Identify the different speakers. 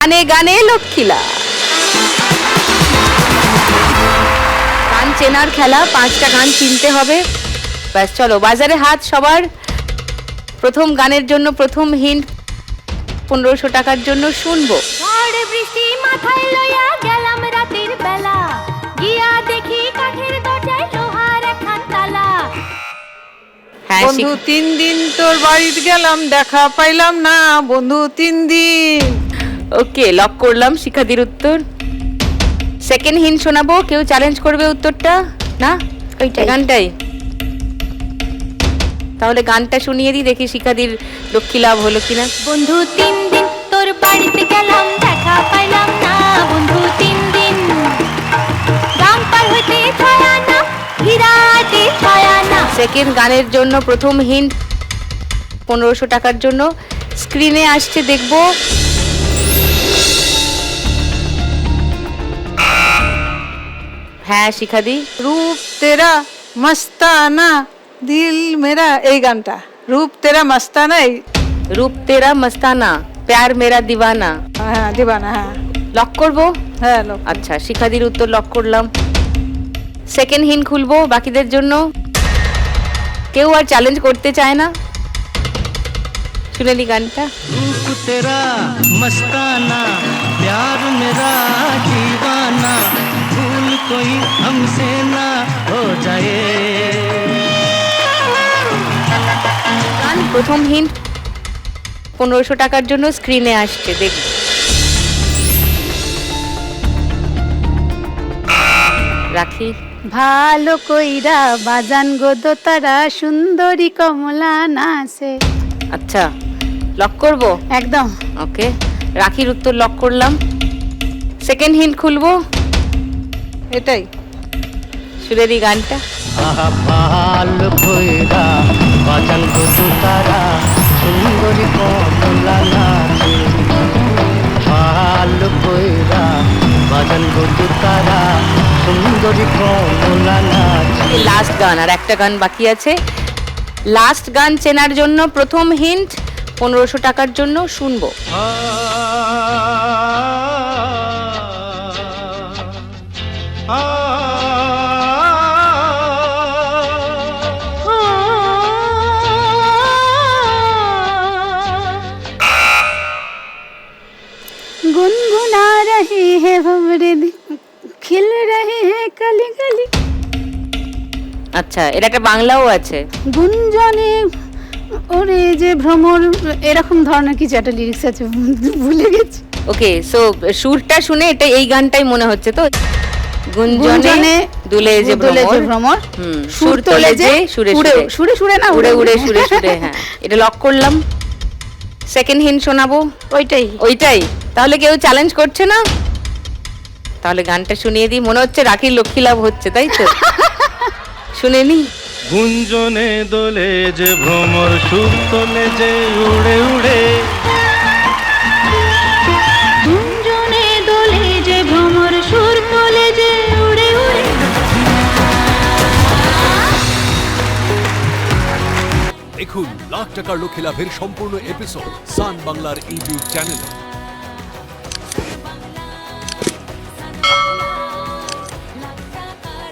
Speaker 1: গানে গানে লক্ষ্মীলা গান চেনার খেলা, 5টা গান চিনতে হবে। ব্যাস চলো, বাজারে হাত সবার। প্রথম গানের জন্য প্রথম হিন্ট 1500 টাকার জন্য শুনবো।
Speaker 2: ঝড় বৃষ্টি মাথায় লইয়া গেলাম রাতের বেলা, গিয়া দেখি কাঠের দরজায় লোহার একখান তালা।
Speaker 1: হ্যাঁ,
Speaker 3: বন্ধু 3 দিন তোর বাড়িতে গেলাম, দেখা পাইলাম না বন্ধু 3 দিন।
Speaker 1: ওকে, লক করলাম শিখাদির উত্তর। সেকেন্ড হিন্ট শোনাবো, কেউ চ্যালেঞ্জ করবে উত্তরটা? না, ওইটাই গানটাই। তাহলে গানটা শুনিয়ে দিই, দেখি শিখাদির লক্ষ্মী লাভ হলো কিনা।
Speaker 2: বন্ধু 3 দিন তোর বাড়িতে গেলাম, দেখা পাইলাম না বন্ধু 3 দিন। গ্রাম পার হইতে ছায়া না, হীরাতে ছায়া না।
Speaker 1: সেকেন্ড গানের জন্য প্রথম হিন্ট 1500 টাকার জন্য স্ক্রিনে আসছে, দেখবো। হ্যাঁ শিখাদি,
Speaker 3: রূপ তেরা মস্তানা দিল মেরা, এই গানটা। রূপ তেরা মস্তানা, এই
Speaker 1: রূপ তেরা মস্তানা প্যার মেরা দিওয়ানা।
Speaker 3: হ্যাঁ দিবানা, হ্যাঁ
Speaker 1: লক করবো।
Speaker 3: হ্যাঁ লোক।
Speaker 1: আচ্ছা, শিখাদির উত্তর লক করলাম। সেকেন্ড হিন্ট খুলবো বাকিদের জন্য। কেউ আর চ্যালেঞ্জ করতে চায় না, শুনে নি গানটা।
Speaker 4: रूप तेरा मस्ताना प्यार मेरा दीवाना भूल कोई हमसे ना हो जाए।
Speaker 1: গান প্রথম হিন্ট 1500 টাকার জন্য স্ক্রিনে আসছে, দেখব। রাখি,
Speaker 5: ভালো কইরা বাজান গো দোতারা সুন্দরী কমলা নাচে।
Speaker 1: আচ্ছা লক করব।
Speaker 5: একদম।
Speaker 1: ওকে, রাখির উত্তর লক করলাম। সেকেন্ড হিন্ট খুলবো,
Speaker 3: এটাই।
Speaker 1: সুরেরি গানটা।
Speaker 4: আহা পাল ভৈরা বাজান গো তারা সুন্দরী কমলা নাচে। পাল ভৈরা বাজান গো তারা সুন্দরী কমলা নাচে।
Speaker 1: লাস্ট গান, আর একটা গান বাকি আছে। লাস্ট গান চেনার জন্য প্রথম হিন্ট 1500 টাকার জন্য শুনবো।
Speaker 5: गुनगुना रहे हैं भंवरे खिल रहे हैं कली कली।
Speaker 1: আচ্ছা, এটা একটা বাংলাও আছে।
Speaker 5: গুঞ্জনে ওরে যে ভ্রমর, এরকম ধরনের কিছু একটা লিরিক্স আছে, ভুলে গেছি।
Speaker 1: ওকে, সো সুরটা শুনে এটা এই গানটাই মনে হচ্ছে তো। গুঞ্জনে
Speaker 5: গুঞ্জনে
Speaker 1: দুলে যে
Speaker 5: ভ্রমর,
Speaker 1: সুর তোলে যে সুরে সুরে
Speaker 5: সুরে সুরে না
Speaker 1: উড়ে উড়ে সুরে সুরে। হ্যাঁ, এটা লক করলাম। সেকেন্ড হিন্ট শোনাবো,
Speaker 5: ওইটাই।
Speaker 1: ওইটাই। তাহলে কেউ চ্যালেঞ্জ করছে না? তাহলে গানটা শুনিয়ে দিই। মনে হচ্ছে রাখির লক্ষ্মী লাভ হচ্ছে, তাই তো? শুনে নি।
Speaker 4: গুঞ্জনে দোলে যে ভ্রমর সুর তোলে যে উড়ে উড়ে।
Speaker 2: গুঞ্জনে দোলে যে ভ্রমর সুর তোলে যে উড়ে উড়ে।
Speaker 6: দেখুন লাখ টাকার লক্ষ্মী লাভের সম্পূর্ণ এপিসোড সান বাংলার ইউটিউব চ্যানেলে।